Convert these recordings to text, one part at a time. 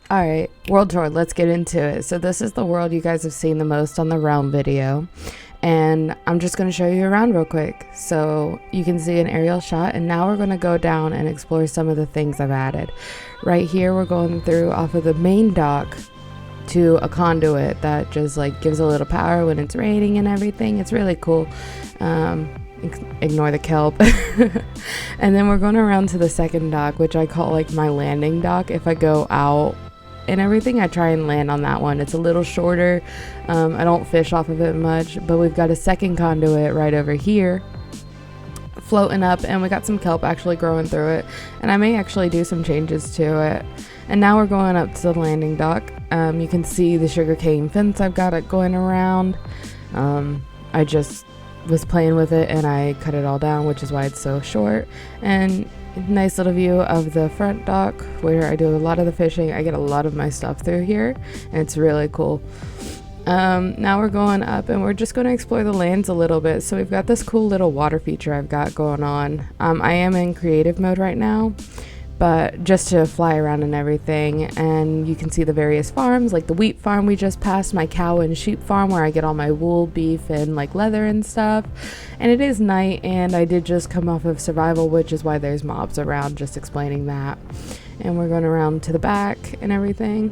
Alright, world tour, let's get into it. So this is the world you guys have seen the most on the realm video, and I'm just going to show you around real quick so you can see an aerial shot. And now we're going to go down and explore some of the things I've added. Right here we're going through off of the main dock to a conduit that just like gives a little power when it's raining and everything. It's really cool. Ignore the kelp. And then we're going around to the second dock, which I call like my landing dock. If I go out and everything, I try and land on that one. It's a little shorter. I don't fish off of it much, but we've got a second conduit right over here floating up, and we got some kelp actually growing through it, and I may actually do some changes to it. And now we're going up to the landing dock. You can see the sugarcane fence I've got it going around. I just was playing with it and I cut it all down, which is why it's so short. And nice little view of the front dock where I do a lot of the fishing. I get a lot of my stuff through here, and it's really cool. Now we're going up and we're just going to explore the lands a little bit. So we've got this cool little water feature I've got going on. I am in creative mode right now, but just to fly around and everything. And you can see the various farms, like the wheat farm we just passed, my cow and sheep farm where I get all my wool, beef, and like leather and stuff. And it is night, and I did just come off of survival, which is why there's mobs around, just explaining that. And we're going around to the back and everything.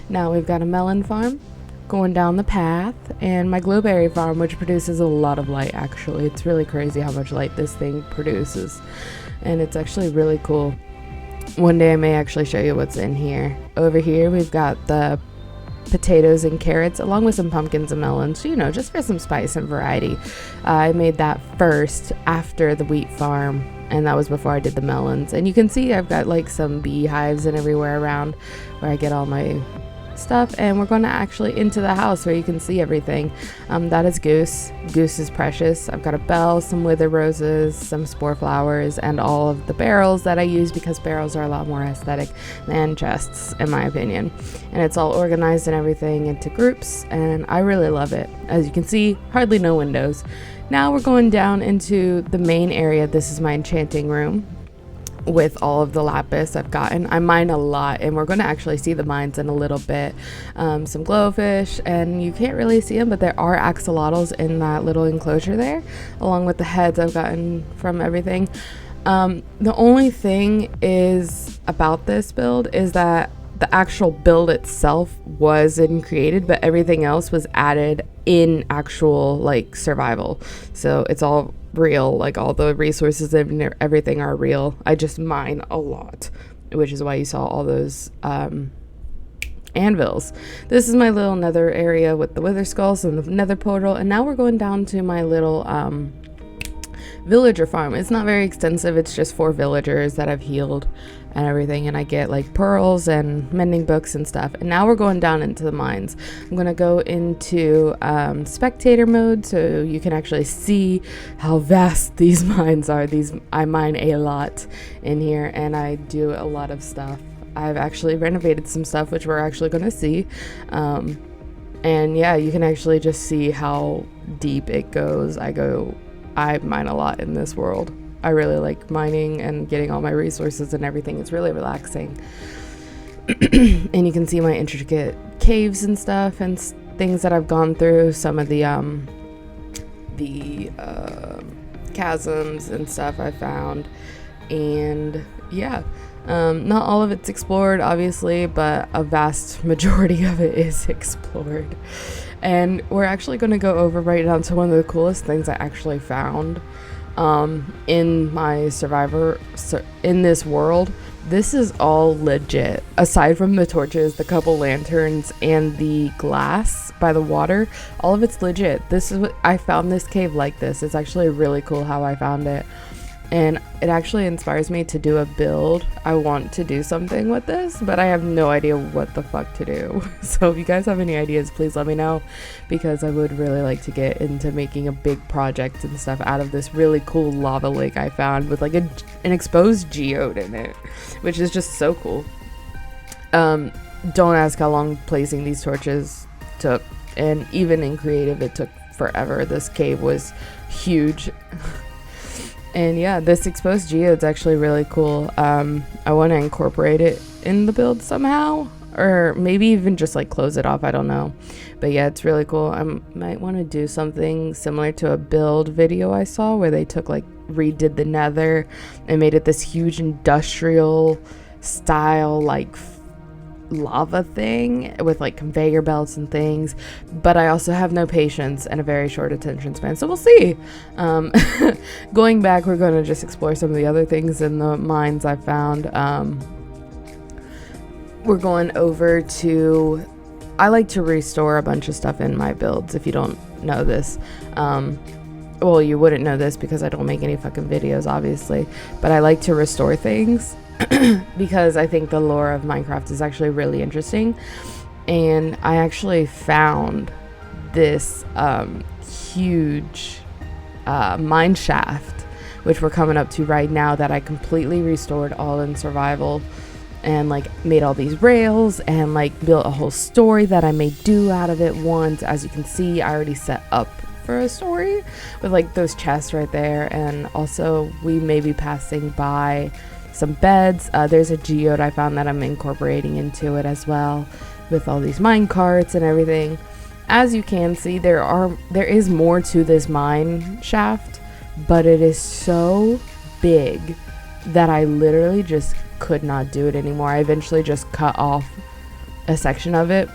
Now we've got a melon farm going down the path, and my glowberry farm, which produces a lot of light. Actually, it's really crazy how much light this thing produces, and it's actually really cool. One day I may actually show you what's in here. Over here we've got the potatoes and carrots along with some pumpkins and melons, you know, just for some spice and variety. I made that first after the wheat farm, and that was before I did the melons. And you can see I've got like some beehives and everywhere around where I get all my stuff. And we're going to actually into the house where you can see everything. That is Goose. Goose is precious. I've got a bell, some wither roses, some spore flowers, and all of the barrels that I use because barrels are a lot more aesthetic than chests, in my opinion. And it's all organized and everything into groups, and I really love it. As you can see, hardly no windows. Now we're going down into the main area. This is my enchanting room with all of the lapis I've gotten. I mine a lot, and we're going to actually see the mines in a little bit. Some glowfish, and you can't really see them, but there are axolotls in that little enclosure there, along with the heads I've gotten from everything. The only thing is about this build is that the actual build itself wasn't created, but everything else was added in actual like survival. So it's all real, like all the resources and everything are real. I just mine a lot, which is why you saw all those anvils. This is my little nether area with the wither skulls and the nether portal. And now we're going down to my little villager farm. It's not very extensive. It's just 4 villagers that I've healed and everything, and I get like pearls and mending books and stuff. And now we're going down into the mines. I'm gonna go into spectator mode so you can actually see how vast these mines are. I mine a lot in here, and I do a lot of stuff. I've actually renovated some stuff, which we're actually gonna see. And yeah, you can actually just see how deep it goes. I mine a lot in this world. I really like mining and getting all my resources and everything. It's really relaxing. And you can see my intricate caves and stuff and things that I've gone through. Some of the chasms and stuff I found. And yeah, not all of it's explored, obviously, but a vast majority of it is explored. And we're actually going to go over right now to one of the coolest things I actually found in my in this world. This is all legit. Aside from the torches, the couple lanterns, and the glass by the water, all of it's legit. This is what I found, this cave like this. It's actually really cool how I found it. And it actually inspires me to do a build. I want to do something with this, but I have no idea what the fuck to do. So if you guys have any ideas, please let me know, because I would really like to get into making a big project and stuff out of this really cool lava lake I found with like an exposed geode in it, which is just so cool. Don't ask how long placing these torches took, and even in creative it took forever. This cave was huge. And yeah, this exposed geode's actually really cool. I want to incorporate it in the build somehow, or maybe even just like close it off. I don't know. But yeah, it's really cool. I might want to do something similar to a build video I saw where they took like redid the nether and made it this huge industrial style like lava thing with like conveyor belts and things. But I also have no patience and a very short attention span, so we'll see. Going back, we're going to just explore some of the other things in the mines I found. We're going over to, I like to restore a bunch of stuff in my builds. If you don't know this, well, you wouldn't know this because I don't make any fucking videos, obviously, but I like to restore things because I think the lore of Minecraft is actually really interesting. And I actually found this huge mine shaft, which we're coming up to right now, that I completely restored all in survival, and like made all these rails and like built a whole story that I may do out of it once. As you can see, I already set up for a story with like those chests right there, and also we may be passing by some beds. There's a geode I found that I'm incorporating into it as well, with all these mine carts and everything. As you can see, there is more to this mine shaft, but it is so big that I literally just could not do it anymore. I eventually just cut off a section of it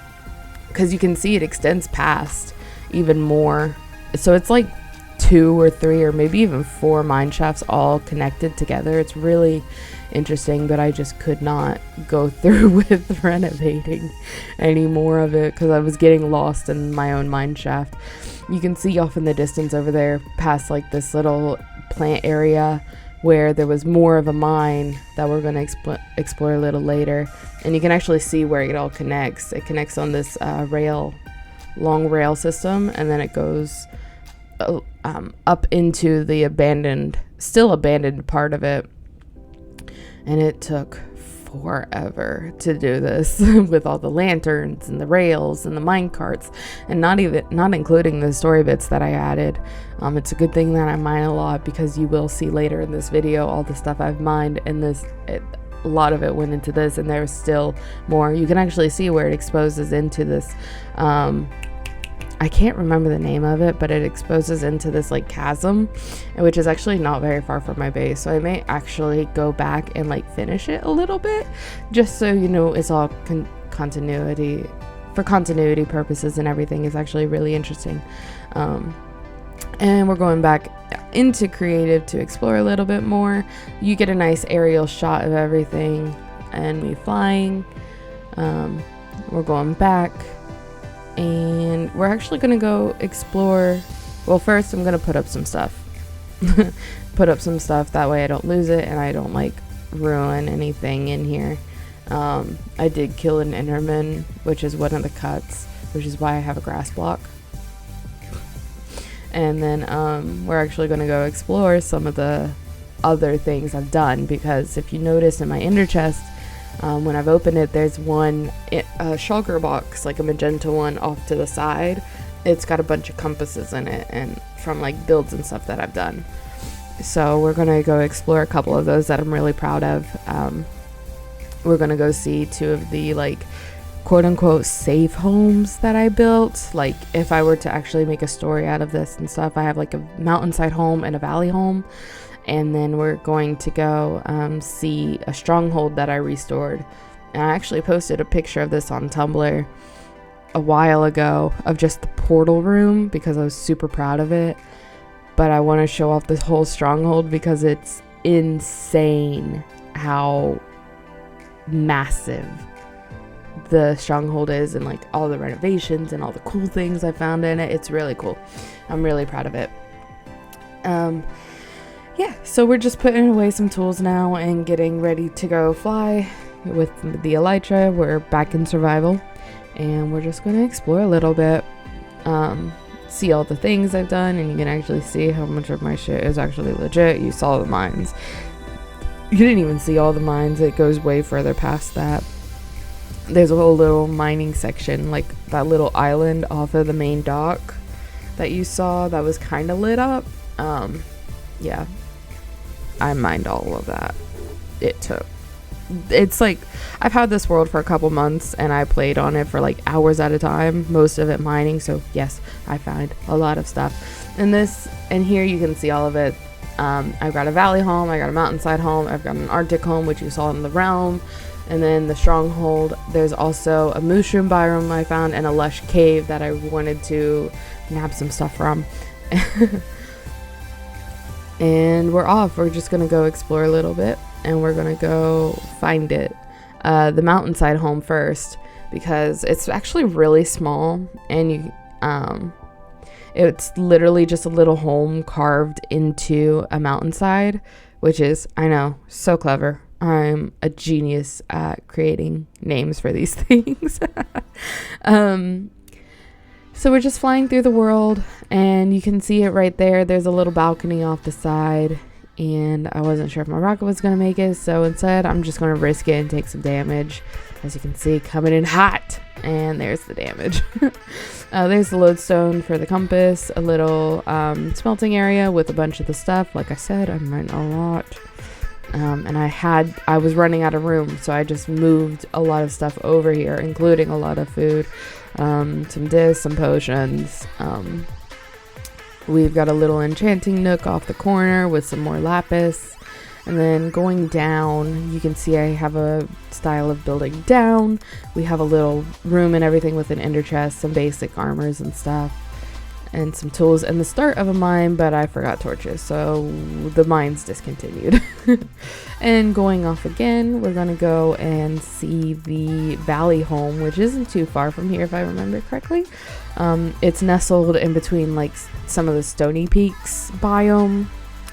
because you can see it extends past even more. So it's like 2 or 3 or maybe even 4 mine shafts all connected together. It's really interesting, but I just could not go through with renovating any more of it because I was getting lost in my own mine shaft. You can see off in the distance over there past like this little plant area where there was more of a mine that we're going to explore a little later, and you can actually see where it all connects. It connects on this long rail system, and then it goes up into the still abandoned part of it. And it took forever to do this with all the lanterns and the rails and the mine carts, and not including the story bits that I added. It's a good thing that I mine a lot, because you will see later in this video all the stuff I've mined, and a lot of it went into this, and there's still more. You can actually see where it exposes into this I can't remember the name of it, but it exposes into this like chasm, which is actually not very far from my base. So I may actually go back and like finish it a little bit, just so you know it's all continuity, for continuity purposes and everything. Is actually really interesting. And we're going back into creative to explore a little bit more. You get a nice aerial shot of everything and me flying. We're going back. And we're actually going to go explore. Well, first I'm going to put up some stuff. That way I don't lose it and I don't like ruin anything in here. I did kill an Enderman, which is one of the cuts, which is why I have a grass block. And then we're actually going to go explore some of the other things I've done, because if you notice in my ender chest, when I've opened it, there's one shulker box, like a magenta one off to the side. It's got a bunch of compasses in it, and from like builds and stuff that I've done. So we're gonna go explore a couple of those that I'm really proud of. We're gonna go see 2 of the like quote unquote safe homes that I built. Like if I were to actually make a story out of this and stuff, I have like a Mountainside home and a valley home. And then we're going to go see a stronghold that I restored. And I actually posted a picture of this on Tumblr a while ago of just the portal room, because I was super proud of it. But I want to show off this whole stronghold because it's insane how massive the stronghold is, and like all the renovations and all the cool things I found in it. It's really cool. I'm really proud of it. Yeah, so we're just putting away some tools now and getting ready to go fly with the elytra. We're back in survival, and we're just going to explore a little bit, see all the things I've done, and you can actually see how much of my shit is actually legit. You saw the mines. You didn't even see all the mines. It goes way further past that. There's a whole little mining section, like that little island off of the main dock that you saw that was kind of lit up. Yeah. I mined all of that. It's like, I've had this world for a couple months and I played on it for like hours at a time, most of it mining. So yes, I found a lot of stuff. And here you can see all of it. I've got a valley home, I got a mountainside home, I've got an Arctic home, which you saw in the realm, and then the stronghold. There's also a mushroom biome I found and a lush cave that I wanted to nab some stuff from. And we're off. We're just gonna go explore a little bit, and we're gonna go find it. The mountainside home first, because it's actually really small, and it's literally just a little home carved into a mountainside, which is, I know, so clever. I'm a genius at creating names for these things. So we're just flying through the world, and you can see it right there. There's a little balcony off the side, and I wasn't sure if my rocket was going to make it, so instead I'm just going to risk it and take some damage. As you can see, coming in hot, and there's the damage. There's the lodestone for the compass, a little smelting area with a bunch of the stuff. Like I said, I mined a lot. And I was running out of room, so I just moved a lot of stuff over here, including a lot of food, some discs, some potions. We've got a little enchanting nook off the corner with some more lapis. And then going down, you can see I have a style of building down. We have a little room and everything with an ender chest, some basic armors and stuff, and some tools, and the start of a mine, but I forgot torches, so the mine's discontinued. And going off again, we're gonna go and see the valley home, which isn't too far from here if I remember correctly. It's nestled in between like some of the Stony Peaks biome,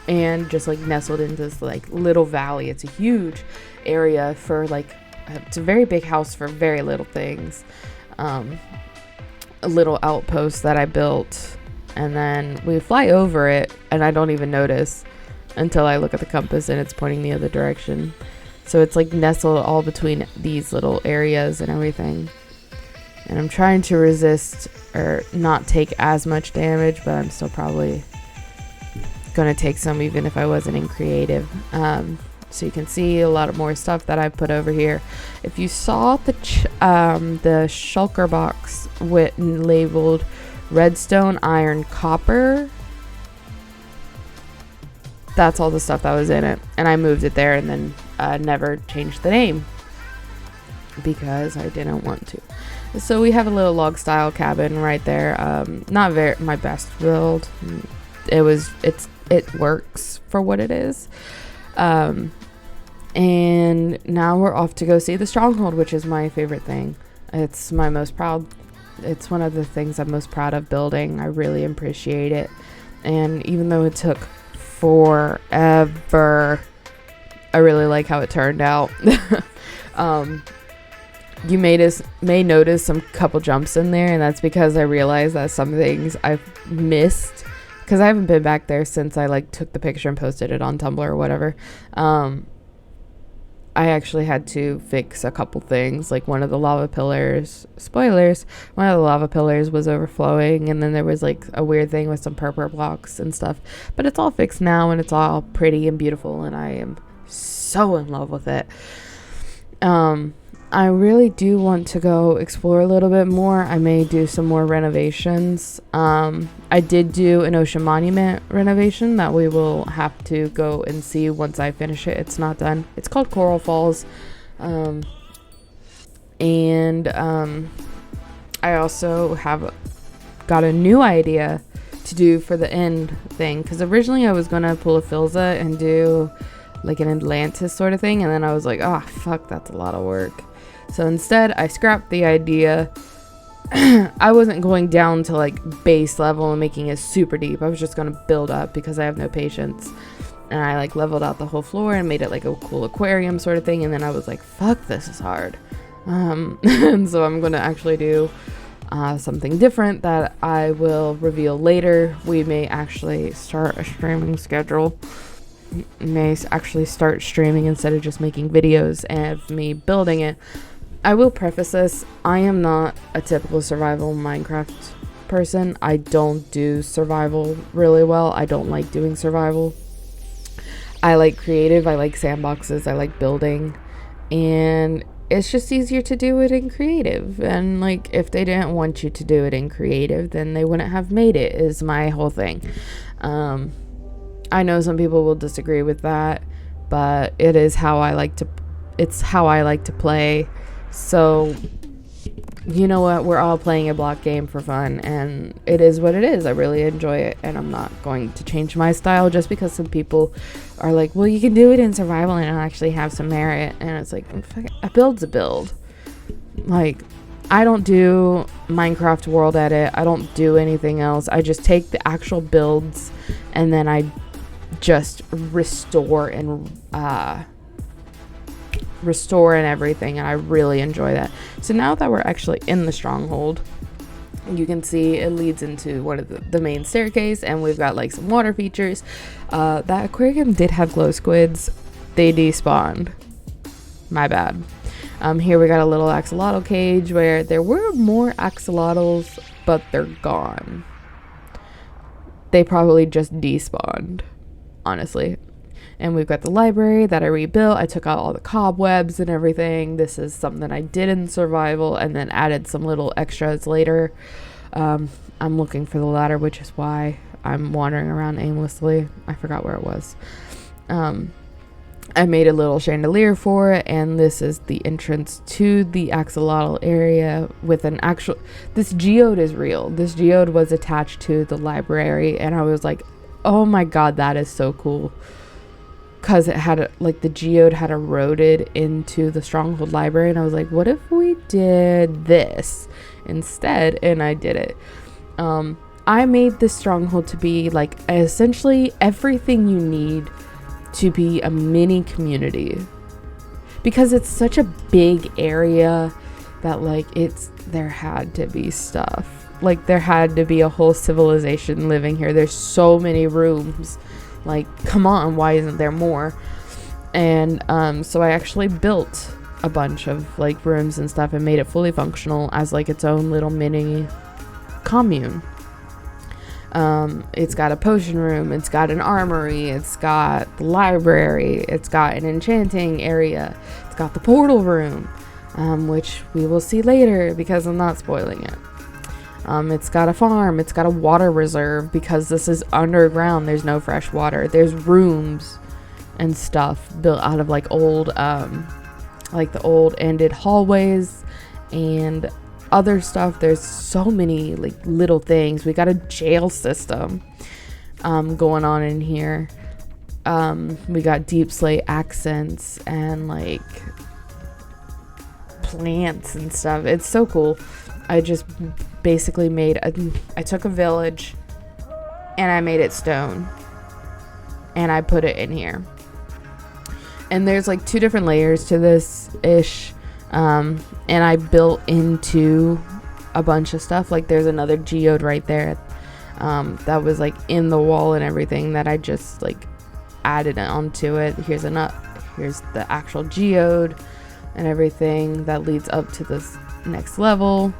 and just like nestled into this like little valley. It's a huge area for like, it's a very big house for very little things. A little outpost that I built, and then we fly over it and I don't even notice until I look at the compass and it's pointing the other direction. So it's like nestled all between these little areas and everything, and I'm trying to resist or not take as much damage, but I'm still probably gonna take some even if I wasn't in creative. So you can see a lot of more stuff that I put over here. If you saw the shulker box with labeled redstone, iron, copper, that's all the stuff that was in it, and I moved it there and then never changed the name because I didn't want to. So we have a little log style cabin right there. Not very my best build. It works for what it is. And now we're off to go see the stronghold, which is my favorite thing. It's one of the things I'm most proud of building. I really appreciate it. And even though it took forever, I really like how it turned out. You may notice some couple jumps in there, and that's because I realized that some things I've missed, because I haven't been back there since I like took the picture and posted it on Tumblr or whatever. I actually had to fix a couple things, like one of the lava pillars, spoilers, one of the lava pillars was overflowing, and then there was like a weird thing with some purple blocks and stuff, but it's all fixed now and it's all pretty and beautiful, and I am so in love with it. I really do want to go explore a little bit more. I may do some more renovations. I did do an ocean monument renovation that we will have to go and see once I finish it. It's not done. It's called Coral Falls. I also have got a new idea to do for the end thing, because originally I was going to pull a Philza and do like an Atlantis sort of thing, and then I was like, oh fuck, that's a lot of work. So instead I scrapped the idea. I wasn't going down to like base level and making it super deep. I was just going to build up because I have no patience, and I like leveled out the whole floor and made it like a cool aquarium sort of thing, and then I was like, fuck, this is hard. And so I'm going to actually do something different that I will reveal later. We may actually start a streaming schedule. May actually start streaming instead of just making videos of me building it. I will preface this, I am not a typical survival Minecraft person. I don't do survival really well. I don't like doing survival. I like creative, I like sandboxes, I like building, and it's just easier to do it in creative. And like, if they didn't want you to do it in creative, then they wouldn't have made it, is my whole thing. I know some people will disagree with that, but it's how I like to play. So you know what, we're all playing a block game for fun, and it is what it is. I really enjoy it, and I'm not going to change my style just because some people are like, well, you can do it in survival and it'll actually have some merit. And it's like, a build's a build. Like, I don't do Minecraft world edit, I don't do anything else. I just take the actual builds and then I just restore and everything, and I really enjoy that. So now that we're actually in the stronghold, you can see it leads into one of the main staircase, and we've got like some water features. That aquarium did have glow squids. They despawned, my bad. Here we got a little axolotl cage where there were more axolotls, but they're gone. They probably just despawned, honestly. And we've got the library that I rebuilt. I took out all the cobwebs and everything. This is something I did in survival and then added some little extras later. I'm looking for the ladder, which is why I'm wandering around aimlessly. I forgot where it was. I made a little chandelier for it, and this is the entrance to the axolotl area with an actual... This geode is real. This geode was attached to the library, and I was like, oh my god, that is so cool. Because it had the geode had eroded into the Stronghold library, and I was like, what if we did this instead? And I did it. I made this Stronghold to be like essentially everything you need to be a mini community, because it's such a big area that there had to be stuff. Like, there had to be a whole civilization living here. There's so many rooms. Like, come on, why isn't there more? And so I actually built a bunch of like rooms and stuff and made it fully functional as like its own little mini commune. It's got a potion room, it's got an armory, it's got the library, it's got an enchanting area, it's got the portal room, which we will see later because I'm not spoiling it. It's got a farm, it's got a water reserve because this is underground, there's no fresh water. There's rooms and stuff built out of like old, like the old ended hallways and other stuff. There's so many like little things. We got a jail system going on in here. We got deep slate accents and like plants and stuff. It's so cool. I just basically I took a village and I made it stone and I put it in here. And there's like 2 different layers to this ish. And I built into a bunch of stuff. Like, there's another geode right there that was like in the wall and everything that I just like added onto it. Here's the actual geode and everything that leads up to this next level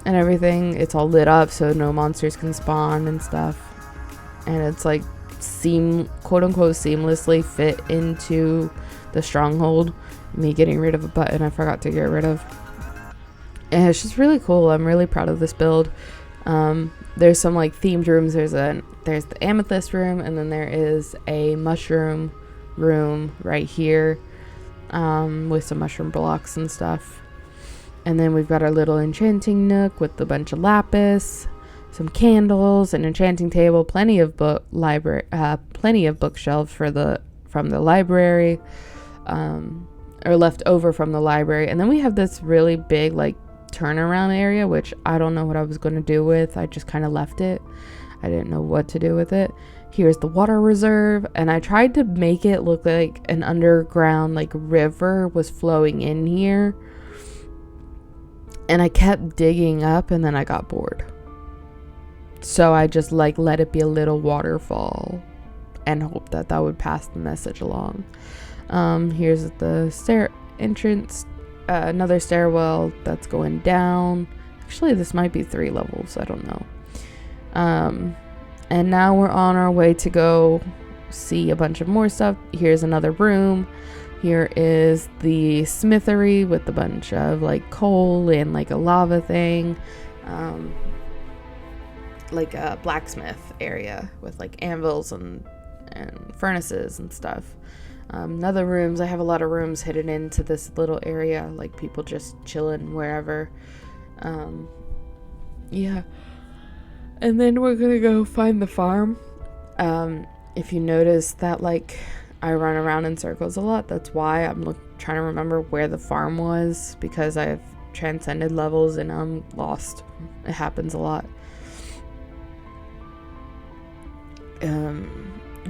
and everything. It's all lit up so no monsters can spawn and stuff, and it's like quote unquote seamlessly fit into the stronghold. Me getting rid of a button I forgot to get rid of, and it's just really cool. I'm really proud of this build. There's some like themed rooms. There's the amethyst room, and then there is a mushroom room right here with some mushroom blocks and stuff. And then we've got our little enchanting nook with a bunch of lapis, some candles, an enchanting table, plenty of bookshelves from the library, or left over from the library. And then we have this really big like turnaround area, which I don't know what I was going to do with. I just kind of left it. I didn't know what to do with it. Here's the water reserve, and I tried to make it look like an underground like river was flowing in here. And I kept digging up, and then I got bored. So I just like let it be a little waterfall and hope that would pass the message along. Here's the stair entrance, another stairwell that's going down. Actually, this might be 3 levels. I don't know. And now we're on our way to go see a bunch of more stuff. Here's another room. Here is the smithery with a bunch of like coal and like a lava thing, like a blacksmith area with like anvils and furnaces and stuff. Other rooms, I have a lot of rooms hidden into this little area, like people just chilling wherever. Yeah. And then we're gonna go find the farm. If you notice that like I run around in circles a lot, that's why I'm trying to remember where the farm was, because I've transcended levels and I'm lost. It happens a lot.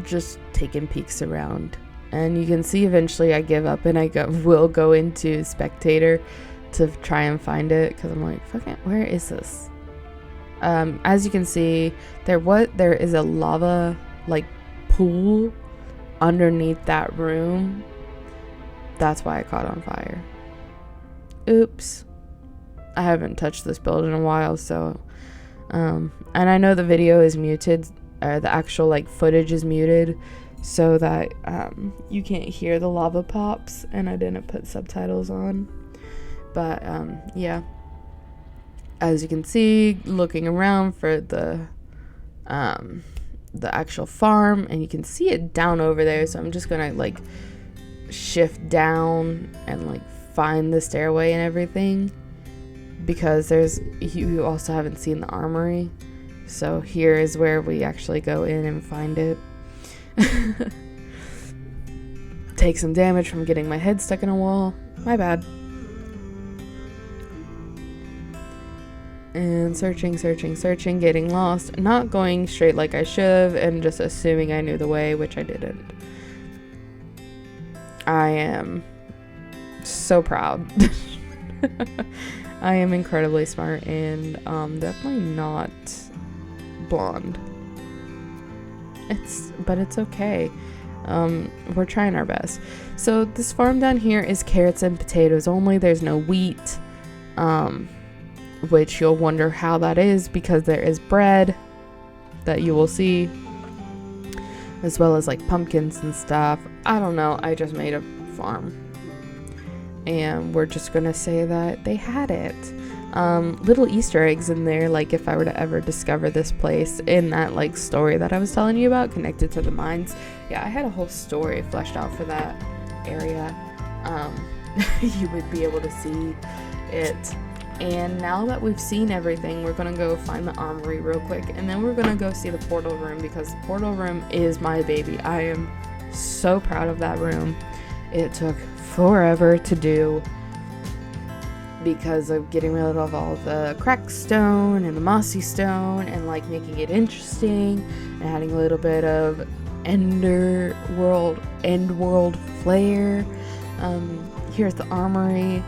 Just taking peeks around, and you can see eventually I give up and I will go into spectator to try and find it, because I'm like, fucking, where is this? As you can see, there is a lava like pool underneath that room. That's why I caught on fire. Oops. I haven't touched this build in a while, so and I know the video is muted, or the actual like footage is muted, so that you can't hear the lava pops, and I didn't put subtitles on. But yeah, as you can see, looking around for the actual farm, and you can see it down over there, so I'm just gonna like shift down and like find the stairway and everything, because you also haven't seen the armory, so here is where we actually go in and find it. Take some damage from getting my head stuck in a wall, my bad. And searching, getting lost, not going straight like I should have, and just assuming I knew the way, which I didn't. I am so proud. I am incredibly smart, and definitely not blonde. But it's okay. We're trying our best. So this farm down here is carrots and potatoes only. There's no wheat. Which you'll wonder how that is, because there is bread that you will see, as well as like pumpkins and stuff. I don't know, I just made a farm, and we're just gonna say that they had it. Little Easter eggs in there, like if I were to ever discover this place in that like story that I was telling you about, connected to the mines. Yeah, I had a whole story fleshed out for that area. You would be able to see it. And now that we've seen everything, we're gonna go find the armory real quick, and then we're gonna go see the portal room, because the portal room is my baby. I am so proud of that room. It took forever to do because of getting rid of all the cracked stone and the mossy stone, and like making it interesting and adding a little bit of end world flair. Here's the armory.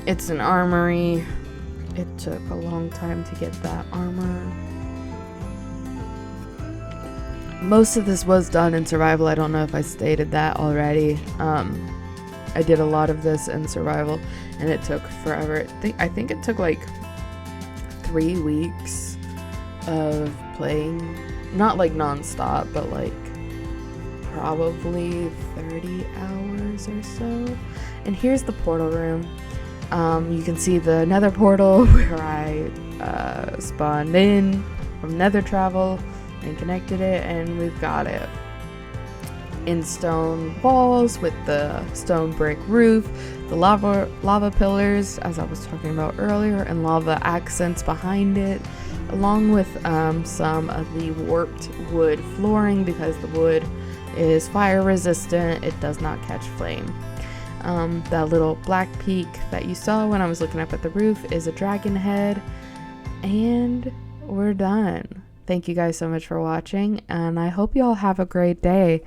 It's an armory. It took a long time to get that armor. Most of this was done in survival. I don't know if I stated that already. I did a lot of this in survival, and it took forever. I think it took like 3 weeks of playing. Not like non-stop, but like probably 30 hours or so. And here's the portal room. You can see the nether portal where I spawned in from nether travel and connected it, and we've got it in stone walls with the stone brick roof, the lava pillars, as I was talking about earlier, and lava accents behind it, along with some of the warped wood flooring, because the wood is fire resistant. It does not catch flame. That little black peak that you saw when I was looking up at the roof is a dragon head, and we're done. Thank you guys so much for watching, and I hope you all have a great day.